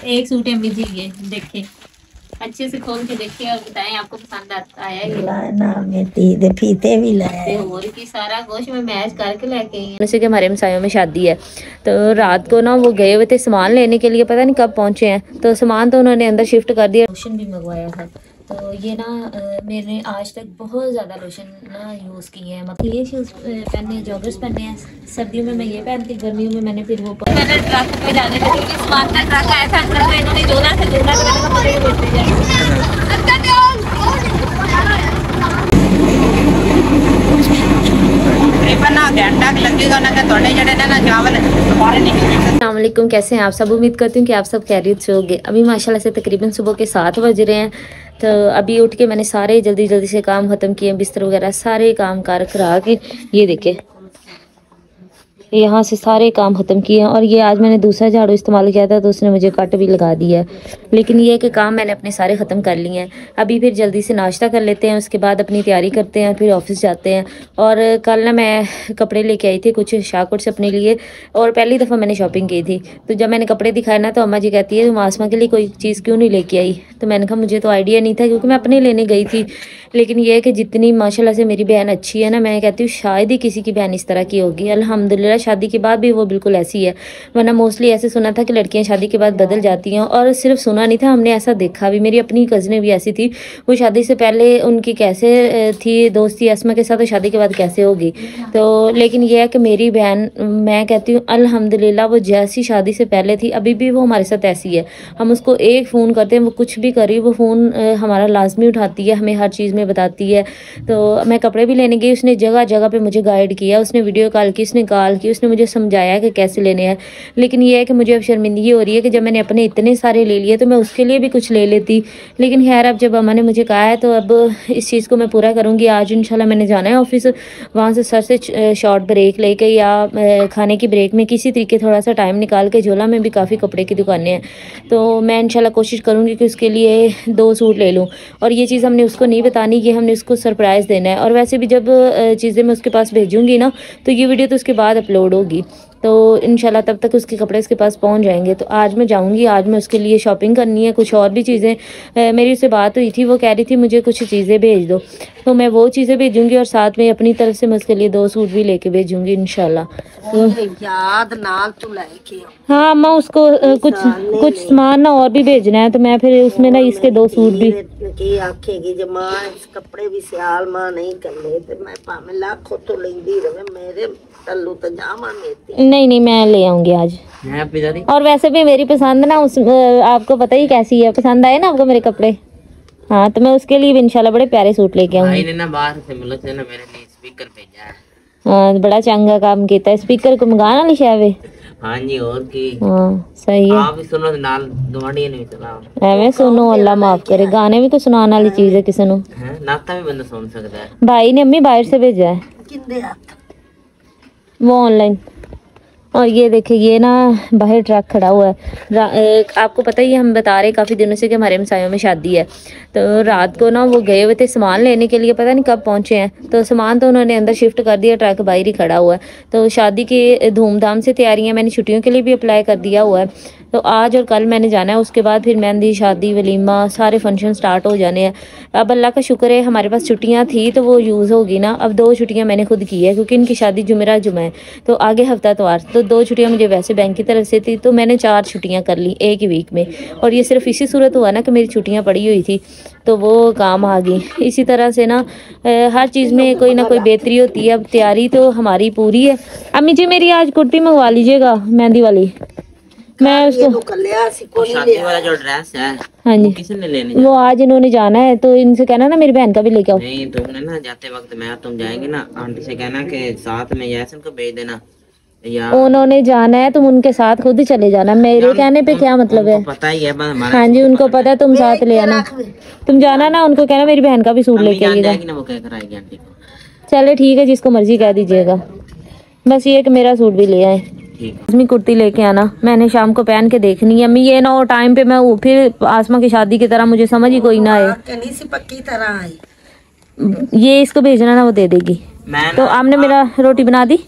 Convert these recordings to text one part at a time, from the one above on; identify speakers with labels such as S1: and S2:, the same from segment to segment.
S1: एक सूट है जी, ये देखिए अच्छे से खोल के देखिए और बताएं आपको पसंद आता है ना। मैं फीते भी लाए और की सारा कुछ मैं मैच करके लेके आई। जैसे कि हमारे मसायों में शादी है तो रात को ना वो गए हुए थे सामान लेने के लिए, पता नहीं कब पहुंचे हैं, तो सामान तो उन्होंने अंदर शिफ्ट कर दिया। लोशन भी मंगवाया था तो ये ना मैंने आज तक बहुत ज़्यादा लोशन ना यूज़ किए हैं। मतलब ये शूज़ पहने, जॉगर्स पहने हैं, सर्दियों में मैं ये पहनती, गर्मियों में मैंने फिर वो मैंने ट्रक पे जाने के लिए सामान का ट्रक आया था अंदर में, इन्होंने जोड़ा से अस्सलामुअलैकुम, कैसे हैं आप सब। उम्मीद करती हूँ कि आप सब खैरियत से होंगे। अभी माशाल्लाह से तकरीबन सुबह के 7 बज रहे हैं। तो अभी उठ के मैंने सारे जल्दी से काम ख़त्म किए, बिस्तर वगैरह सारे काम कार करा के ये देखे यहाँ से सारे काम ख़त्म किए हैं। और ये आज मैंने दूसरा झाड़ू इस्तेमाल किया था तो उसने मुझे कट भी लगा दिया है, लेकिन ये कि काम मैंने अपने सारे ख़त्म कर लिए हैं। अभी फिर जल्दी से नाश्ता कर लेते हैं, उसके बाद अपनी तैयारी करते हैं, फिर ऑफिस जाते हैं। और कल ना मैं कपड़े लेके आई थी कुछ शाहकोट से अपने लिए, और पहली दफ़ा मैंने शॉपिंग की थी। तो जब मैंने कपड़े दिखाए ना तो अम्मा जी कहती है तुम आसमा के लिए कोई चीज़ क्यों नहीं लेके आई। तो मैंने कहा मुझे तो आइडिया नहीं था क्योंकि मैं अपने लेने गई थी। लेकिन ये है कि जितनी माशाल्लाह से मेरी बहन अच्छी है ना, मैं कहती हूँ शायद ही किसी की बहन इस तरह की होगी। अल्हम्दुलिल्लाह शादी के बाद भी वो बिल्कुल ऐसी है, वरना मोस्टली ऐसे सुना था कि लड़कियां शादी के बाद बदल जाती हैं, और सिर्फ सुना नहीं था, हमने ऐसा देखा भी। मेरी अपनी कज़नें भी ऐसी थी, वो शादी से पहले उनकी कैसे थी दोस्ती अस्मा के साथ, तो शादी के बाद कैसे होगी। तो लेकिन यह है कि मेरी बहन, मैं कहती हूँ अल्हम्दुलिल्लाह वो जैसी शादी से पहले थी अभी भी वो हमारे साथ ऐसी है। हम उसको एक फ़ोन करते हैं, वो कुछ भी करी वो फ़ोन हमारा लाजमी उठाती है, हमें हर चीज़ में बताती है। तो मैं कपड़े भी लेने गई, उसने जगह जगह पे मुझे गाइड किया, उसने वीडियो कॉल की, उसने कॉल की, उसने मुझे समझाया कि कैसे लेने हैं। लेकिन यह है कि मुझे अब शर्मिंदगी हो रही है कि जब मैंने अपने इतने सारे ले लिए तो मैं उसके लिए भी कुछ ले लेती। लेकिन खैर अब जब अम्मा ने मुझे कहा है तो अब इस चीज़ को मैं पूरा करूँगी। आज इंशाल्लाह मैंने जाना है ऑफिस, वहाँ से सर से शॉर्ट ब्रेक लेके या खाने की ब्रेक में किसी तरीके थोड़ा सा टाइम निकाल के, झोला में भी काफ़ी कपड़े की दुकानें हैं, तो मैं इंशाल्लाह कोशिश करूँगी कि उसके लिए 2 सूट ले लूँ। और ये चीज़ हमने उसको नहीं बतानी, ये हमने उसको सरप्राइज़ देना है। और वैसे भी जब चीज़ें मैं उसके पास भेजूँगी ना तो ये वीडियो तो उसके बाद अपलोड होगी, तो इंशाल्लाह तब तक उसके कपड़े उसके पास पहुंच जाएंगे। तो आज मैं जाऊंगी, आज मैं उसके लिए शॉपिंग करनी है, कुछ और भी चीज़ें मेरी उससे बात हुई थी, वो कह रही थी मुझे कुछ चीज़ें भेज दो, तो मैं वो चीज़ें भेजूंगी और साथ में अपनी तरफ से मैं उसके लिए 2 सूट भी लेके भेजूंगी इंशाल्लाह। तो
S2: याद नाल तू लेके
S1: हाँ मैं उसको कुछ सामान ना और भी भेजना है, तो मैं फिर उसमें ना इसके 2 सूट भी
S2: की आखेगी जब मां इस कपड़े भी सियाल मां नहीं करले ते मैं भाਵੇਂ लाखों तो लेंदी रहे मेरे तल्लू तो जावांगे।
S1: नहीं मैं ले आऊंगी आज। और वैसे भी मेरी पसंद ना उस आपको पता ही कैसी है, पसंद आए ना आपको मेरे कपड़े। हाँ तो मैं उसके लिए भी इंशाल्लाह बड़े प्यारे सूट लेके आऊंगी।
S3: भाई ने ना बाहर से मतलब से ना मेरे लिए स्पीकर भेजा है।
S1: हाँ बड़ा चंगा काम किया, स्पीकर को मंगाना नहीं शायद।
S3: हाँ जी और की
S1: हाँ सही है,
S3: आप भी सुनो नाल गवांढी ने भी सुनाओ।
S1: एवें सुनो अल्लाह माफ करे, गाने भी तो सुनाने वाली चीज है किसी ਨੂੰ।
S3: नाता भी बंदा सुन सकता है।
S1: भाई ने अम्मी बाहर से भेजा है
S2: किंदे हाथ
S1: वो ऑनलाइन। और ये देखिए ये ना बाहर ट्रक खड़ा हुआ है, आपको पता ही है हम बता रहे काफ़ी दिनों से कि हमारे हमसायों में शादी है। तो रात को ना वो गए हुए थे सामान लेने के लिए, पता नहीं कब पहुंचे हैं, तो सामान तो उन्होंने अंदर शिफ्ट कर दिया, ट्रक बाहर ही खड़ा हुआ है। तो शादी की धूमधाम से तैयारियां, मैंने छुट्टियों के लिए भी अप्लाई कर दिया हुआ है। तो आज और कल मैंने जाना है, उसके बाद फिर मेहंदी, शादी, वलीमा, सारे फंक्शन स्टार्ट हो जाने हैं। अब अल्लाह का शुक्र है हमारे पास छुट्टियां थी तो वो यूज़ होगी ना। अब 2 छुट्टियां मैंने खुद की है क्योंकि इनकी शादी जुमेरा जुमा है, तो आगे हफ्ता तवार, तो 2 छुट्टियां मुझे वैसे बैंक की तरफ से थी, तो मैंने 4 छुट्टियां कर ली एक ही वीक में। और ये सिर्फ इसी सूरत हुआ ना कि मेरी छुट्टियाँ पड़ी हुई थी तो वो काम आ गई। इसी तरह से ना हर चीज़ में कोई ना कोई बेहतरी होती है। अब तैयारी तो हमारी पूरी है। अम्मी जी मेरी आज कुर्ती मंगवा लीजिएगा मेहंदी वाली, मैं उसको
S3: शादी वाला जो ड्रेस है
S1: हाँ जी
S3: किसने लेने
S1: वो आज इन्होंने जाना है, तो इनसे कहना ना मेरी बहन का भी लेके आओ।
S3: नहीं तुमने ना जाते वक्त मैं तुम जाएंगे ना आंटी से कहना कि साथ में यासिन को भेज देना, या
S1: उन्होंने जाना है तुम उनके साथ खुद ही चले जाना, मेरे कहने पे क्या मतलब है।
S3: पता ही है
S1: हाँ जी उनको पता है, तुम साथ ले आना, तुम जाना ना उनको कहना मेरी बहन का भी सूट लेके आइएगा।
S3: वो कह कर आएगी आंटी को।
S1: चले ठीक है जिसको मर्जी कह दीजिएगा, बस ये कि मेरा सूट भी ले आए। इसमें कुर्ती लेके आना, मैंने शाम को पहन के देखनी है। अम्मी ये ना वो टाइम पे मैं फिर आसमा की शादी की तरह मुझे समझ ही कोई ना आए।
S2: पक्की तरह आई
S1: ये इसको भेजना ना वो दे देगी। तो आपने मेरा रोटी बना दी,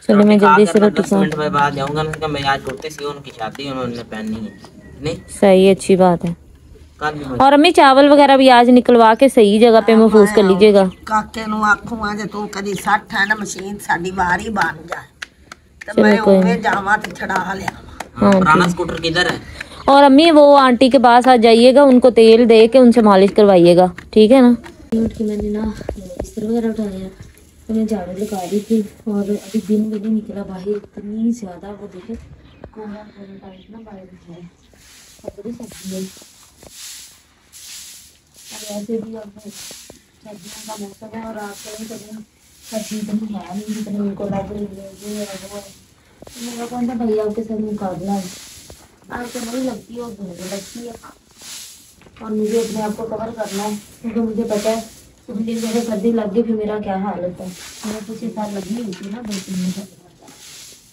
S1: चलो मैं जल्दी से रोटी
S3: 10
S1: खाऊं।
S3: मिनट में बाद जाऊंगा ना, मैं आज कुर्ते सी उनकी शादी है, उन्होंने पहननी है नहीं
S1: सही, अच्छी बात है।
S3: कल भी
S1: और अम्मी चावल वगैरह भी आज निकलवा के सही जगह पे महफूज कर लीजिएगा।
S2: काके नु आखूंगा जे तू कदी 60 है ना मशीन साडी वारी बन जाए तो
S1: चलो
S2: मैं
S1: कोई
S2: उन्हें जावा तो छड़ा लिया।
S3: हाँ, पुराना स्कूटर किधर है?
S1: और अम्मी वो आंटी के पास आ जाइएगा, उनको तेल दे के उनसे मालिश करवाइएगा, ठीक है ना। उठ के मैंने ना बिस्तर वगैरह उठाया तो मैं झाड़ू लगा दी थी, और अभी दिन भी नहीं निकला बाहर, इतनी ज़्यादा वो देखे कोहरा टाइप ना बाहर है, और बड़ी सर्दी है। और ऐसे भी अब सर्दियों का मौसम है, और रात को कभी सर्दी इतनी है नहीं जितनी उनको लग रही है ये है वो है। तो मेरा कौन सा भैया आपके साथ मुकाबला है, आपको नहीं लगती है और मुझे लगती है, और मुझे अपने आप को कवर करना है क्योंकि मुझे पता है कुछ दिन मेरे सर्दी लग गई फिर मेरा क्या हाल होता है। मेरे पिछले साल लगी हुई थी ना 2-3 महीने,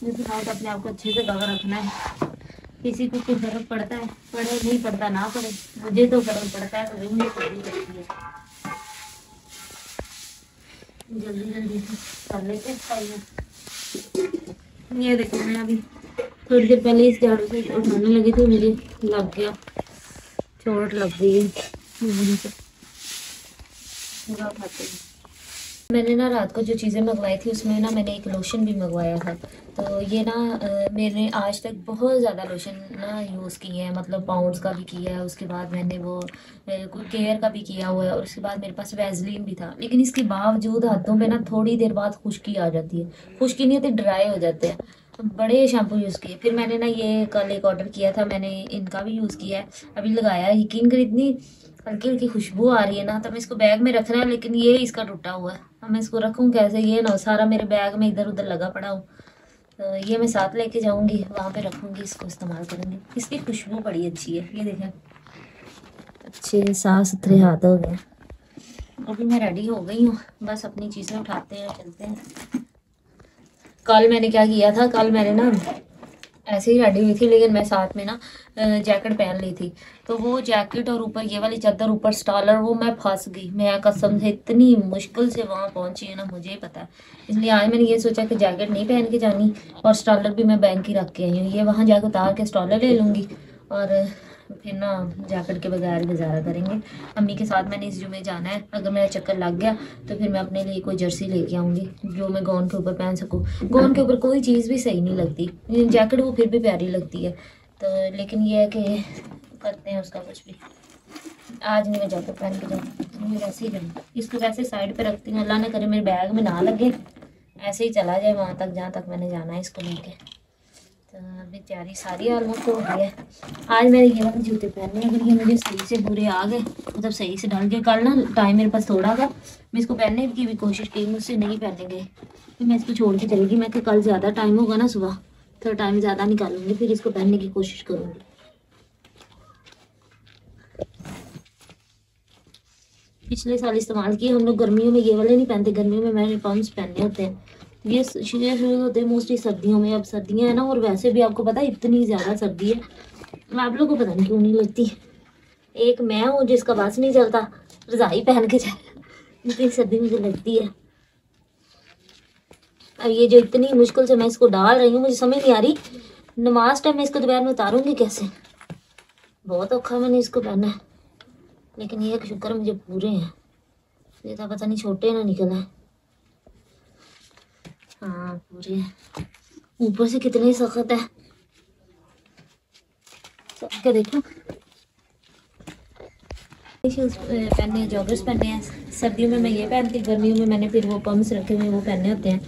S1: मुझे तो अपने आप को अच्छे से कवर रखना है। किसी को कोई फर्क पड़ता है पड़े, नहीं पड़ता ना पड़े, मुझे तो फर्क पड़ता है, तो मुझे सर्दी लगती है। जल्दी जल्दी कर लेते हैं। ये देखो मैं अभी थोड़ी देर पहले इस झाड़ू से उठाने लगी थी, मुझे लग गया, चोट लग गई है। मैंने ना रात को जो चीज़ें मंगवाई थी उसमें ना मैंने एक लोशन भी मंगवाया था, तो ये ना मैंने आज तक बहुत ज़्यादा लोशन ना यूज़ किए हैं, मतलब पाउंड्स का भी किया है, उसके बाद मैंने वो केयर का भी किया हुआ है, और उसके बाद मेरे पास वैसलीन भी था, लेकिन इसके बावजूद हाथों पे ना थोड़ी देर बाद खुश्की आ जाती है, खुश्की नहीं होती, ड्राई हो जाते हैं। बड़े शैम्पू यूज़ किए, फिर मैंने ना ये कल एक ऑर्डर किया था, मैंने इनका भी यूज़ किया है, अभी लगाया, यकीन कर इतनी हल्की हल्की खुशबू आ रही है ना, तो मैं इसको बैग में रखना है, लेकिन ये इसका टूटा हुआ है, अब मैं इसको रखूँ कैसे, ये ना सारा मेरे बैग में इधर उधर लगा पड़ा हो, तो ये मैं साथ लेके जाऊँगी, वहाँ पे रखूँगी, इसको इस्तेमाल करूँगी। इसकी खुशबू बड़ी अच्छी है, ये देखें अच्छे साफ़ सुथरे हाथ हो गए। अभी मैं रेडी हो गई हूँ, बस अपनी चीज़ें उठाते हैं चलते हैं। कल मैंने क्या किया था, कल मैंने ना ऐसे ही रेडी हुई थी, लेकिन मैं साथ में ना जैकेट पहन ली थी, तो वो जैकेट और ऊपर ये वाली चादर, ऊपर स्टॉलर, वो मैं फंस गई। मैं कसम से इतनी मुश्किल से वहाँ पहुँची है ना, मुझे ही पता है, इसलिए आज मैंने ये सोचा कि जैकेट नहीं पहन के जानी, और स्टॉलर भी मैं बैंक ही रख के आई हूँ, ये वहाँ जाकर उतार के स्टॉलर ले लूँगी, और फिर ना जैकेट के बगैर गुजारा करेंगे। अम्मी के साथ मैंने इस जुमे जाना है, अगर मेरा चक्कर लग गया तो फिर मैं अपने लिए कोई जर्सी लेके आऊँगी जो मैं गाउन के ऊपर पहन सकूँ। गाउन के ऊपर कोई चीज़ भी सही नहीं लगती, जैकेट वो फिर भी प्यारी लगती है, तो लेकिन ये है कि करते हैं उसका कुछ भी। आज नहीं मैं जैकेट पहन के जाऊँ, मैं वैसे ही जाऊँ, इसको वैसे साइड पर रखती हूँ, अल्लाह ने करे मेरे बैग में ना लगे, ऐसे ही चला जाए वहाँ तक जहाँ तक मैंने जाना है इसको लेके। तो अभी तैयारी सारी ऑलमोस्ट हो गई है। आज मैंने ये वाले जूते पहने, अगर ये मुझे सही से बुरे आ गए, मतलब सही से डाल के, कल ना टाइम मेरे पास थोड़ा था, मैं इसको पहनने की भी कोशिश की, मुझसे नहीं पहने गए, फिर मैं इसको छोड़ के चली गई। मैं कि कल ज़्यादा टाइम होगा ना, सुबह थोड़ा टाइम ज़्यादा निकालूंगी, फिर इसको पहनने की कोशिश करूँगी। पिछले साल इस्तेमाल किए हम लोग, गर्मियों में ये वाले नहीं पहनते, गर्मियों में मैंने पम्प्स पहनने होते हैं, ये शुरू होते हैं मोस्टली सर्दियों में। अब सर्दियाँ हैं ना, और वैसे भी आपको पता है इतनी ज़्यादा सर्दी है, आप लोगों को पता नहीं क्यों नहीं लगती। एक मैं हूँ जिसका बस नहीं चलता रज़ाई पहन के जाए, इतनी सर्दी मुझे लगती है। अब ये जो इतनी मुश्किल से मैं इसको डाल रही हूँ, मुझे समझ नहीं आ रही नमाज टाइम मैं इसको दोपहर में उतारूँगी कैसे, बहुत औखा मैंने इसको पहना है, लेकिन ये शुक्र मुझे पूरे हैं, ये तो पता नहीं छोटे ना निकल है। हाँ पूरे हैं, ऊपर से कितने सख्त है, क्या देखो शूज़ पहने हैं, जॉगर्स पहने हैं। सर्दियों में मैं ये पहनती, गर्मियों में मैंने फिर वो पम्प्स रखे हुए वो पहने होते हैं।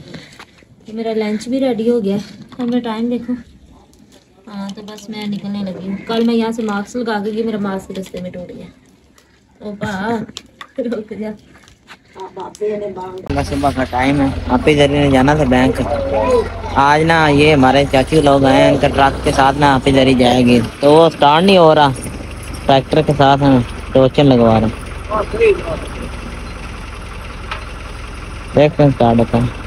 S1: तो मेरा लंच भी रेडी हो गया, अब मैं टाइम देखूँ। हाँ तो बस मैं निकलने लगी हूँ। कल मैं यहाँ से मास्क लगा के, मेरा मास्क रास्ते में टूट गया। ओ रुक जा,
S3: सुबह का टाइम है, आप इधर ने जाना था बैंक। आज ना ये हमारे चाची लोग आए हैं, इनका ट्रक के साथ ना आप इधर ही जाएगी, तो वो स्टार्ट नहीं हो रहा, ट्रैक्टर के साथ हम टोचन लगवा रहे हैं, देखते हैं स्टार्ट होता है।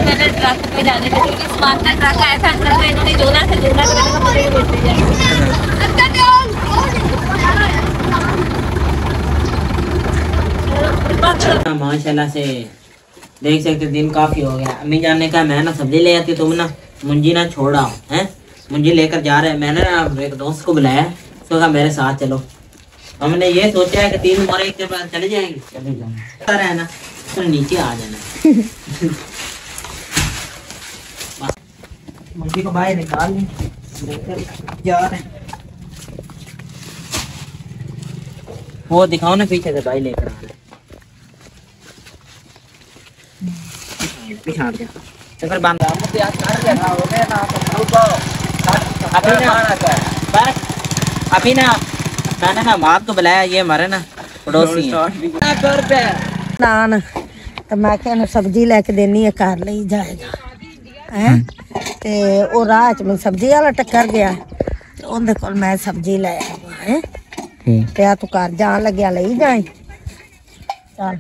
S1: मैंने ट्रक पे जाने के लिए सामान का ट्रक आया था, अंदर में इन्होंने जोड़ा से जोड़ा तो मैंने कहा मुझे बोलते जाए।
S3: माशाल्लाह से देख सकते दिन काफी हो गया। अम्मी जान ने कहा मैं ना सब्जी ले आती, तुम ना मुंजी ना छोड़ा है, मुंजी लेकर जा रहे हैं। मैंने ना एक दोस्त को बुलाया, उसको कहा मेरे साथ चलो। हमने ये सोचा है कि 3 मोरे के बाद चले जाएंगे, चले जाएंगे है ना, तो नीचे आ जाना। मुंजी को बाहर निकाल लेकर जा रहे हैं। वो दिखाओ ना पीछे से भाई लेकर आ रहे हैं। पिछाड़ दे चक्कर बांध अभी ना मैंने ना बात को बुलाया, ये हमारे ना पड़ोसी
S2: नान तो मैं क्या सब्जी लेके देनी है, घर ले जाएगा है ते वो राह च मैं सब्जी वाला टक्कर गया, उनके कोल मैं सब्जी ले आवा है ते तू घर जान लग्या ले जाए। चल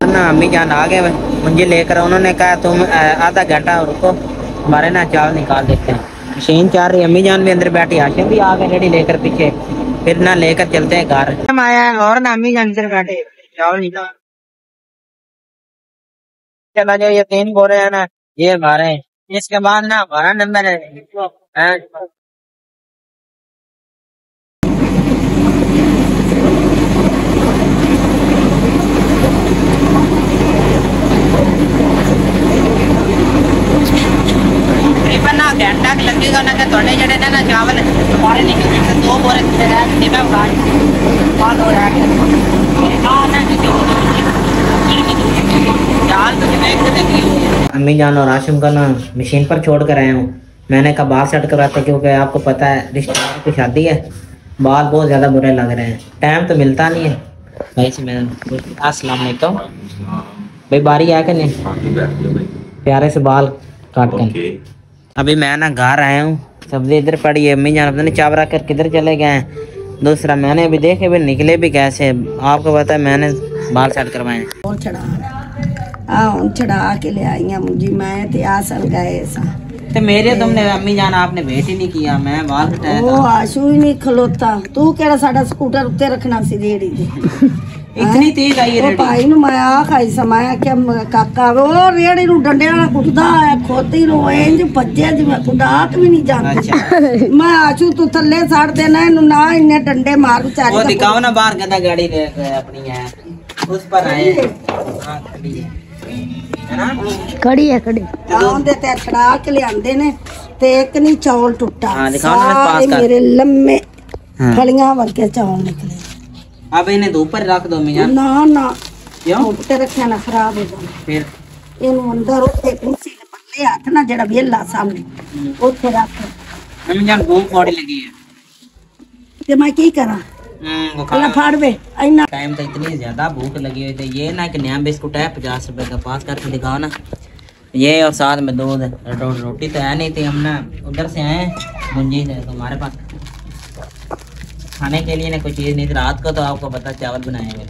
S3: ना अम्मी जान आ गए मुझे लेकर, उन्होंने कहा तुम आधा घंटा रुको, हमारे ना चावल निकाल देते हैं। मशीन चाह रही, अम्मी जान भी अंदर बैठी, आशिम भी आ गए रेडी लेकर पीछे, फिर ना लेकर चलते हैं घर। हम आया और ना अम्मी जान अंदर बैठे चावल निकाल। चला जो ये 3 बोरे है ना ये हमारे, इसके बाद ना हमारा नंबर है। घंटा लगेगा ना कि थोड़े जड़े ना चावल हमारे निकल 2 बोरे अम्मी जान और आशिम का ना मशीन पर छोड़ कर आया हूँ। मैंने कहा बाल सेट करवाते, क्योंकि आपको पता है रिश्तेदार की शादी है, बाल बहुत ज़्यादा बुरे लग रहे हैं, टाइम तो मिलता नहीं है भाई से। मैंने अस्सलाम वालेकुम भाई, बारी आया कि नहीं प्यारे से बाल काट कर। अभी मैं ना घर आया हूँ, सब्जी इधर पड़ी है, अम्मी जान अपने चाव रख कर किधर चले गए हैं। दूसरा मैंने अभी देखे भी निकले भी कैसे, आपको पता है मैंने बाल सेट करवाए
S2: और चढ़ा के ले आई मुझे मैं ते आसल गए सा
S3: तो मेरे तुमने अम्मी जान आपने भेंट ही नहीं किया, मैं बाल कटाया था।
S2: वो आशू ही नहीं खलोता, तू केड़ा साडा स्कूटर उत्ते रखना सी रेड़ी दे।
S3: इतनी तेज आई
S2: रेड़ी भाई नु मैं आ खाई समाया के काका वो रेड़ी नु डंडे नाल कुटदा है, खोती नु इंज भज्जे जिवें कुडाक भी नहीं जानदी। अच्छा। मैं आशू तू थल्ले साड़ देना इनु ना इन्ने डंडे मार बेचारी।
S3: वो दिखाओ ना बाहर गदा गाड़ी ले अपनी है उस पर आए। हां खड़ी है
S2: खड़ी है खड़ी आंदे ते छड़ा के ले आंदे ने ते एक नहीं चौल टूटा।
S3: हां दिखाओ ना पास कर
S2: मेरे लम्मे फलियां वर्गे चौल निकले।
S3: अब इन्हें धूप पर रख दो मियां।
S2: ना ना क्यों धूप पे रखना ना खराब हो जाए।
S3: फिर
S2: इनु अंदर उठे कुर्सी के पल्ले हाथ ना जेड़ा वेला सामने उठे रख।
S3: मम्मी जान भूख बड़ी लगी है
S2: ते मैं की करा। अल्लाह फाड़ बे इना
S3: टाइम तो इतनी ज्यादा भूख लगी हुई थी। ये ना कि नया बिस्कुट है 50 रुपए का, पास करके दिखाओ ना ये, और साथ में दूध। रोटी तो है नहीं थी, हम ना उधर से आए मुंजी से, तो हमारे पास खाने के लिए ना कोई चीज़ नहीं थी। रात को तो आपको पता चावल बनाए हुए,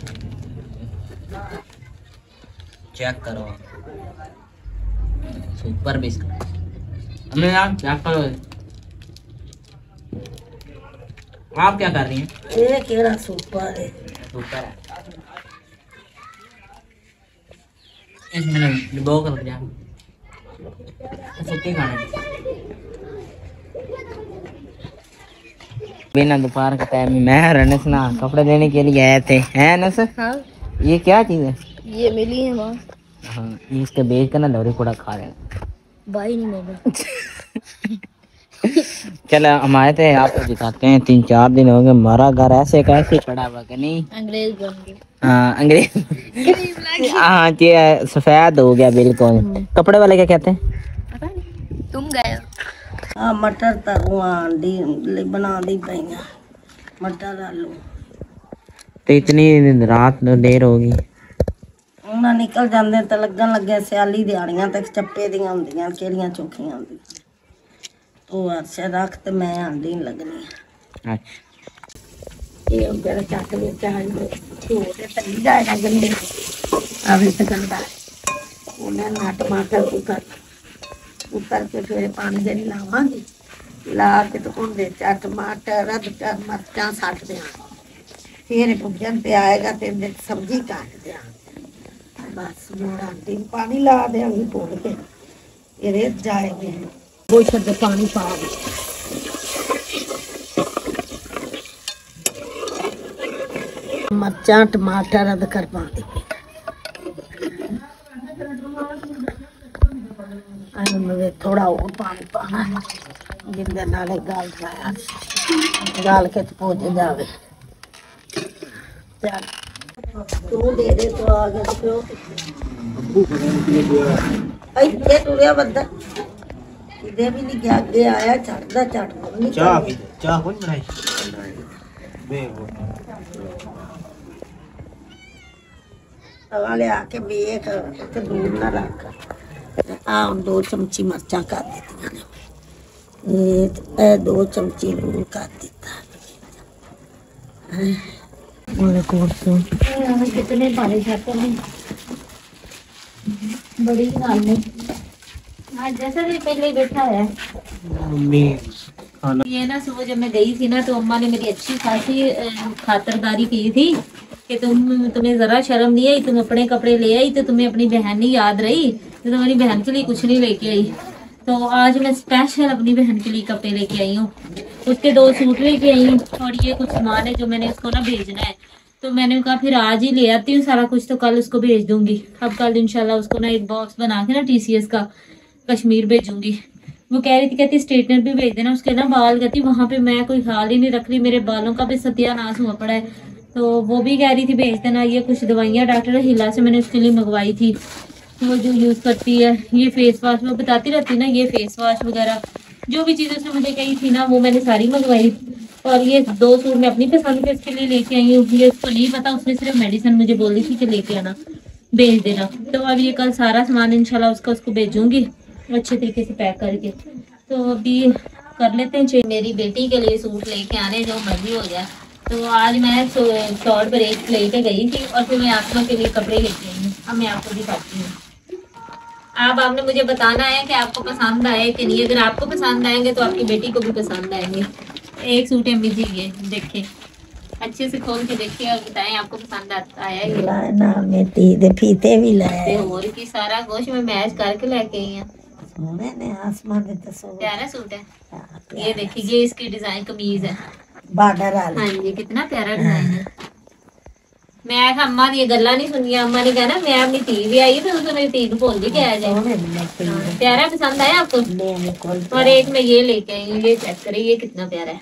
S3: चेक करो सुपर बिस्कुट। हमने यार चेक करो, आप क्या कर रही हैं?
S2: ये केड़ा सुपर है,
S3: सुपर है। इसमें डुबो कर रख जा, सुखी खाना। बिना दोपहर का टाइम मैं रनस ना कपड़े लेने के लिए आए थे, हैं नस? हाँ। ये क्या चीज है? ये मिली है वहाँ। हाँ, इसके बेच कर ना लौरी कूड़ा खा रहे हैं
S1: भाई नहीं मिला।
S3: चलो हम आए थे, आपको दिखाते हैं। 3-4 दिन हो गए, हमारा घर ऐसे कैसे पड़ा हुआ कि नहीं, अंग्रेज बन गए। हाँ अंग्रेज हाँ ये सफेद हो गया बिल्कुल। कपड़े वाले क्या कहते हैं?
S1: तुम गए
S2: हाँ मटर तरुआन दी बना दी पई मटर आलू।
S3: तो इतनी रात देर होगी,
S2: उन्हें निकल जाते तो लगन लगे सियाली दिहाड़ियां तक चप्पे दियां होंदियां केड़ियां चौखियां होंदियां। तो अच्छा रख ते मैं आंदी लगनी। अच्छा ये मेरा चाट में चाय में छोटे तली जाएगा गंदे अभी तक गंदा उन्हें ना टमाटर उतर के फिर पानी जरी लावांगी, ला के तो उनके टमाटर अदरक मिर्चा सट दें, फिर भुजन पे आएगा तो सब्जी काट दें। बस मोड़ा आंटी पानी ला देंगी बोल के ये जाएंगे वो छड़ पानी पा मर्चा टमाटर अदरक पा दी थोड़ा और पानी पाना जिंदे नाले गाल पाया गाल के तो पहुंच जावे चल तू दे दे तो आगे तो ਇੱਥੇ ਟੁਰਿਆ ਬੰਦਾ ਕਿਤੇ ਵੀ ਨਹੀਂ ਗਿਆ ਅੱਗੇ ਆਇਆ ਛੱਡਦਾ ਛੱਡ ਨਹੀਂ
S3: ਚਾਹ ਕੋਈ ਬਣਾਈ
S2: ਤਵਾ ਲਿਆ ਕੇ ਵੇਖ ਤੇ ਦੂਰ ਨਾ ਰੱਖ ਆ ਹੁਣ 2 ਚਮਚੀ ਮਿਰਚਾਂ ਕਰ ਦਿੱਤੀਆਂ ਨੇ ਇਹ 2 ਚਮਚੀ ਲੂਣ ਕਰ ਦਿੱਤਾ
S1: मेरे कोट से कितने पानी खाते हैं बड़ी गाल में आज जैसा भी पहले ही बैठा है ये ना सुबह जब मैं गई थी ना तो अम्मा ने मेरी अच्छी खासी खातरदारी की थी कि तुम्हें जरा शर्म नहीं आई, तुम अपने कपड़े ले आई तो तुम्हें अपनी बहन नहीं याद रही तो तुम्हारी बहन के लिए कुछ नहीं लेके आई। तो आज मैं स्पेशल अपनी बहन के लिए कपड़े लेके आई हूँ, उसके 2 सूट लेके आई हूँ और ये कुछ सामान है जो मैंने उसको ना भेजना है। तो मैंने कहा फिर आज ही ले आती हूँ सारा कुछ, तो कल उसको भेज दूंगी। अब कल इंशाल्लाह उसको ना एक बॉक्स बना के ना TCS का कश्मीर भेजूंगी। वो कह रही थी कहती स्ट्रेटनर भी भेज देना उसके ना बाल, कहती वहाँ पे मैं कोई ख्याल ही नहीं रख रही, मेरे बालों का भी सत्यानाश हुआ पड़ा है। तो वो भी कह रही थी भेज देना। ये कुछ दवाइयाँ डॉक्टर हिला से मैंने उसके लिए मंगवाई थी, वो जो यूज़ करती है। ये फेस वाश वो बताती रहती ना, ये फेस वाश वगैरह जो भी चीज़ें उसने मुझे कही थी ना वो मैंने सारी मंगवाई। और ये 2 सूट मैं अपनी पसंद के इसके लिए लेके आई हूँ। ये उसको नहीं पता, उसने सिर्फ मेडिसिन मुझे बोली थी कि लेके आना भेज देना। तो अब ये कल सारा सामान इंशाल्लाह उसको भेजूंगी अच्छे तरीके से पैक करके। तो अभी कर लेते हैं चेंज। मेरी बेटी के लिए सूट लेके आने जो मर्जी हो गया। तो आज मैं शॉर्ट ब्रेक लेके गई थी और फिर मैं आसमा के लिए कपड़े लेके आई हूँ। अब मैं आपको दिखाती हूँ। अब आपने मुझे बताना है कि आपको पसंद आए कि नहीं। अगर आपको पसंद आएंगे तो आपकी बेटी को भी पसंद आएंगे। एक सूट है मिजी, ये देखिए अच्छे से खोल के देखिए और बताएं आपको पसंद आया ये
S2: ना मैं दे फीते भी लाए
S1: और की सारा कुछ मैं मैच करके लेके आई हूं।
S2: सोने ने आसमान में तो सो
S1: प्यारा सूट है। ये देखिए ये इसकी डिजाइन कमीज है
S2: बॉर्डर वाली।
S1: हाँ जी कितना प्यारा डिजाइन है। मैं अम्मा दी गल्ला नहीं सुनिया, अम्मा ने कहना मैं अपनी धी भी आई तो उसने मेरी धी को भूल भी गया जाए। प्यारा पसंद आया आपको। और एक मैं ये लेके आई हूँ, ये चेक करें ये कितना प्यारा है।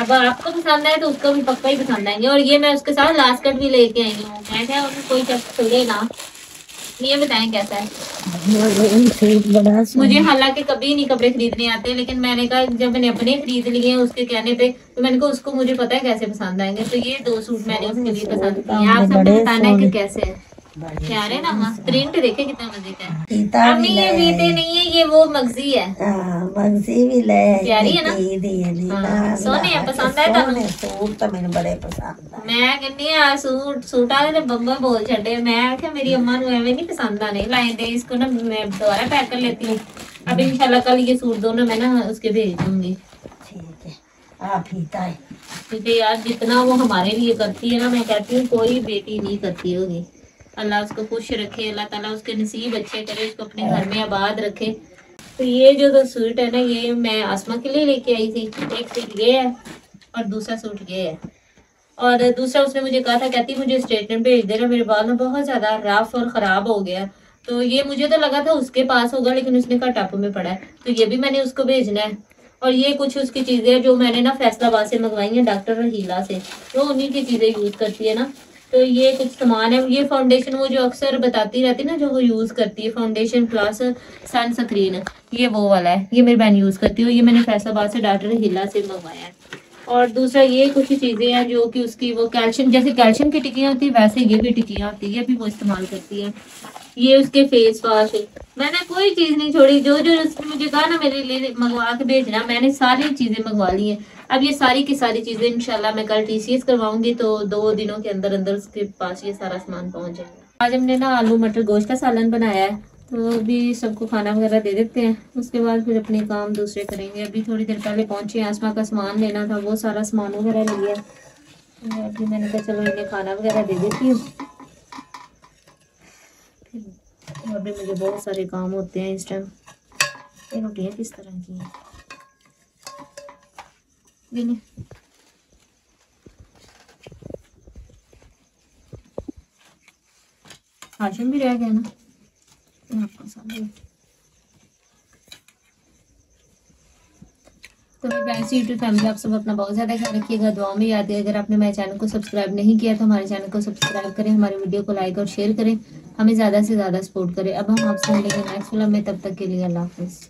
S1: अब आपको पसंद आए तो उसको भी पक्का ही पसंद आएंगे। और ये मैं उसके साथ लास्ट कट भी लेके आई हूँ। मैं क्या उन्हें कोई चेक खुले ना। ये बताएं कैसा है। मुझे हालांकि कभी नहीं कपड़े खरीदने आते, लेकिन मैंने कहा जब मैंने अपने खरीद लिए उसके कहने पे तो मैंने कहा उसको मुझे पता है कैसे पसंद आएंगे। तो ये 2 सूट मैंने उसके लिए पसंद किए। आप सबने बताना है कि कैसे है। प्यारे ना मस्त प्रिंट देखे कितना मजे का है। अम्मी ये बीते नहीं है, ये वो मगजी है।
S2: मगजी भी ले
S1: प्यारी है ना। सोने पसंद है तो
S2: सूट तो मैंने बड़े पसंद है।
S1: मैं कहनी है सूट आले बम्बा बोल छे। मैं क्या मेरी अम्मा नु एवें नहीं पसंद आने लाए दे, इसको ना मैं दोबारा पैक कर लेती हूँ। अब इंशाल्लाह कल ये सूट दोनों मैं ना उसके भेज दूंगी।
S2: ठीक है आप फीता है
S1: क्योंकि यार जितना वो हमारे लिए करती है ना, मैं कहती हूँ कोई बेटी नहीं करती होगी। अल्लाह उसको खुश रखे, अल्लाह ताला उसके नसीब अच्छे करे, उसको अपने घर में आबाद रखे। तो ये जो 2 सूट है ना ये मैं आसमा के लिए लेके आई थी। एक सूट ये है और दूसरा सूट ये है। और दूसरा उसने मुझे कहा था कहती मुझे स्ट्रेटनर भेज देना, मेरे बाल में बहुत ज़्यादा रफ और ख़राब हो गया। तो ये मुझे तो लगा था उसके पास होगा, लेकिन उसने कहा टप में पड़ा है। तो ये भी मैंने उसको भेजना है। और ये कुछ उसकी चीज़ें जो मैंने ना फैसलाबाद से मंगवाई हैं डॉक्टर हीला से, तो उन्हीं की चीज़ें यूज़ करती है ना। तो ये कुछ सामान है। ये फाउंडेशन वो जो अक्सर बताती रहती है ना, जो वो यूज़ करती है फाउंडेशन प्लस सन स्क्रीन, ये वो वाला है। ये मेरी बहन यूज़ करती है। ये मैंने फैसलाबाद से डॉक्टर हिला से मंगवाया है। और दूसरा ये कुछ चीज़ें हैं जो कि उसकी वो कैल्शियम, जैसे कैल्शियम की टिक्कियाँ होती है वैसे ये भी टिक्कियाँ होती है, ये भी वो इस्तेमाल करती है। ये उसके फेस वॉश, मैंने कोई चीज़ नहीं छोड़ी। जो जो उसने मुझे कहा ना मेरे लिए मंगवा के भेजना, मैंने सारी चीज़ें मंगवा ली हैं। अब ये सारी की सारी चीज़ें इंशाल्लाह मैं कल TCS करवाऊंगी, तो 2 दिनों के अंदर अंदर उसके पास ये सारा सामान पहुंच जाएगा। आज हमने ना आलू मटर गोश्त का सालन बनाया है, तो अभी सबको खाना वगैरह दे देते हैं। उसके बाद फिर अपने काम दूसरे करेंगे। अभी थोड़ी देर पहले पहुंचे, आसमा का सामान लेना था, वो सारा सामान वगैरह लिया। अभी मैंने कहा चलो इन्हें खाना वगैरह दे देती हूँ। और भी मुझे बहुत सारे काम होते हैं इस टाइम। ये रोटियाँ किस तरह की हैं? ये नहीं, हाशिम भी रह गया ना यहाँ पर सामने। तो मेरी प्यारी सी यूट्यूब फैमिली, आप सब अपना बहुत ज़्यादा ख्याल रखिएगा, दुआ में याद है। अगर आपने हमारे चैनल को सब्सक्राइब नहीं किया तो हमारे चैनल को सब्सक्राइब करें, हमारी वीडियो को लाइक और शेयर करें, हमें ज़्यादा से ज़्यादा सपोर्ट करें। अब हम आपसे मिलेंगे नेक्स्ट फिल्म में, तब तक के लिए अल्लाह हाफिज़।